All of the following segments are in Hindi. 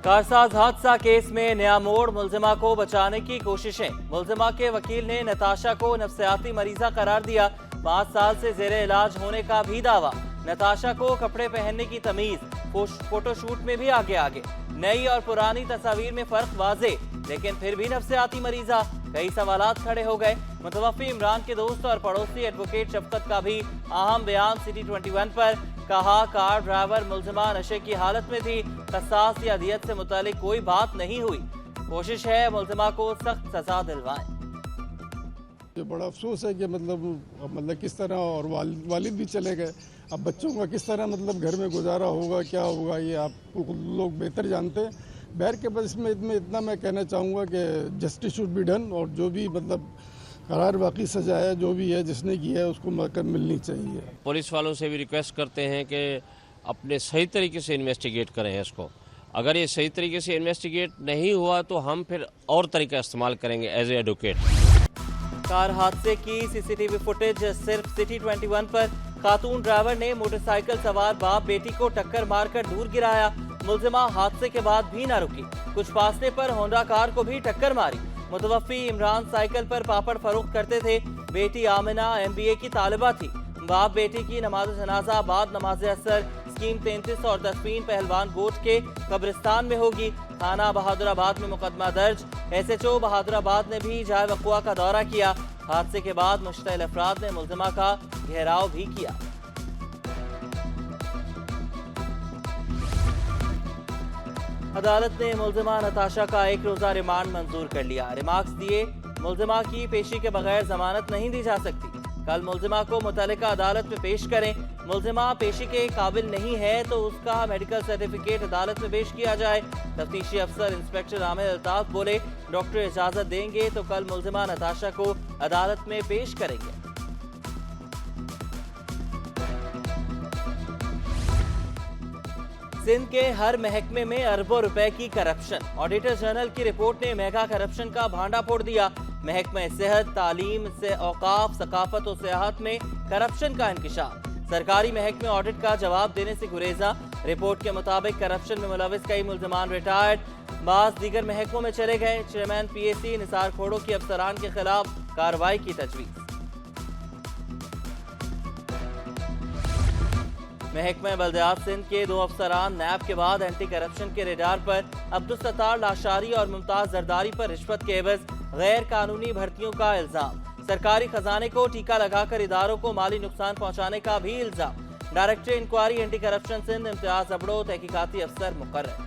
कारसाज हादसा केस में नया मोड़, मुलजिमा को बचाने की कोशिशें। मुलजिमा के वकील ने नताशा को नफ्सियाती मरीजा करार दिया। 5 साल से जेरे इलाज होने का भी दावा। नताशा को कपड़े पहनने की तमीज, फोटोशूट में भी आगे। नई और पुरानी तस्वीर में फर्क वाजे, लेकिन फिर भी नफ्सियाती मरीजा। कई सवालात खड़े हो गए। मुतवफ़ी इमरान के दोस्त और पड़ोसी एडवोकेट शफकत का भी अहम बयान सिटी 21 पर। कहा, कार ड्राइवर मुलजिमा नशे की हालत में थी। कसास या दियत से मुतालिक कोई बात नहीं हुई। कोशिश है मुलजिमा को सख्त सजा दिलवाएं। ये बड़ा अफसोस है कि मतलब किस तरह, और वालिद भी चले गए। अब बच्चों का किस तरह घर में गुजारा होगा, क्या होगा, ये आप लोग बेहतर जानते हैं। बहर के बस में इतना मैं कहना चाहूँगा कि जस्टिस शुड बी डन, और जो भी करार बाकी सजा है, जो भी है जिसने की है उसको मिलनी चाहिए। पुलिस वालों से भी रिक्वेस्ट करते हैं कि अपने सही तरीके से इन्वेस्टिगेट करें इसको। अगर ये सही तरीके से इन्वेस्टिगेट नहीं हुआ तो हम फिर और तरीका इस्तेमाल करेंगे एज ए एडवोकेट। कार हादसे की सीसीटीवी फुटेज सिर्फ सिटी 21 पर। खातून ड्राइवर ने मोटरसाइकिल सवार बाप बेटी को टक्कर मारकर दूर गिराया। मुलजिमा हादसे के बाद भी न रुकी, कुछ फासले पर होंडा कार को भी टक्कर मारी। मुतवफ़ी इमरान साइकिल पर पापड़ फरोख्त करते थे। बेटी आमिना MBA की तालिबा थी। बाप बेटी की नमाज जनाजा बाद नमाज असर स्कीम 33 और तस्वीन पहलवान गोट के कब्रिस्तान में होगी। थाना बहादुराबाद में मुकदमा दर्ज। SHO बहादुराबाद ने भी जाए वक़ुआ का दौरा किया। हादसे के बाद मुश्तइल अफराद ने मुलजिमा का घेराव भी किया। अदालत ने मुलजिमा नताशा का 1 रोजा रिमांड मंजूर कर लिया। रिमार्क्स दिए, मुलजिमा की पेशी के बगैर जमानत नहीं दी जा सकती। कल मुलजिमा को मुतल्लिका अदालत में पेश करें। मुलजिमा पेशी के काबिल नहीं है तो उसका मेडिकल सर्टिफिकेट अदालत में पेश किया जाए। तफ्तीशी अफसर इंस्पेक्टर आमिर अल्ताफ बोले, डॉक्टर इजाजत देंगे तो कल मुलजिमा नताशा को अदालत में पेश करेंगे। सिंध के हर महकमे में अरबों रुपए की करप्शन। ऑडिटर जनरल की रिपोर्ट ने मेगा करप्शन का भांडा फोड़ दिया। महकमे सेहत, तालीम से औकाफ, सकाफत और सियाहत में करप्शन का इंकिशाफ। सरकारी महकमे ऑडिट का जवाब देने से गुरेजा। रिपोर्ट के मुताबिक करप्शन में मुलविस कई मुलजमान रिटायर्ड, बाज दीगर महकमों में चले गए। चेयरमैन PAC निसार खोड़ो की अफसरान के खिलाफ कार्रवाई की तजवीज़। महकमा बल्दियात सिंध के 2 अफसरान नैब के बाद एंटी करप्शन के रेडार पर। अब्दुल सत्तार लाशारी और मुमताज जरदारी पर रिश्वत के एवज गैर कानूनी भर्तियों का इल्जाम। सरकारी खजाने को टीका लगाकर इदारों को माली नुकसान पहुंचाने का भी इल्जाम। Director inquiry anti corruption Sindh Imtiaz Abro तहकीकाती अफसर मुकर्रर।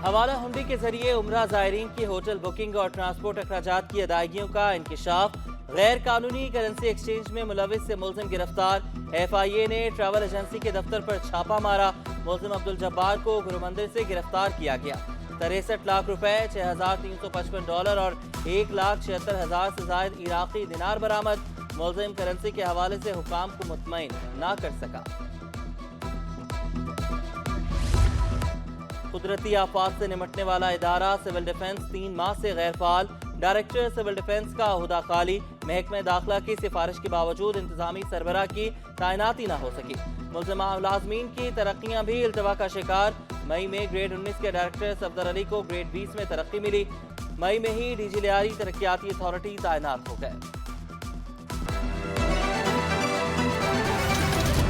हवाला हुंडी के जरिए उम्रा ज़ायरीन की होटल बुकिंग और ट्रांसपोर्ट अखराजात की अदायगियों का इंकिशाफ। गैर कानूनी करेंसी एक्सचेंज में मुलविस से मुलजिम गिरफ्तार। FIA ने ट्रैवल एजेंसी के दफ्तर पर छापा मारा। मुलजिम अब्दुल जब्बार को गुरुमंदिर से गिरफ्तार किया गया। 63 लाख रुपए, $6,355 और 1,76,000 से जायद इराकी दिनार बरामद। मुलजिम करेंसी के हवाले से हुकाम को मुतमईन ना कर सका। कुदरती आफात से निमटने वाला इदारा सिविल डिफेंस 3 माह से गैर फाल। डायरेक्टर सिविल डिफेंस का ओहदा खाली। महकमे दाखिला की सिफारिश के बावजूद इंतजामी सरबराह की तैनाती न हो सकी। मुलजिमा मुलाजमीन की तरक्कियां भी इल्तवा का शिकार। मई में ग्रेड 19 के डायरेक्टर सफदर अली को ग्रेड 20 में तरक्की मिली। मई में ही DG लियारी तरक्याती अथॉरिटी तैनात हो गए।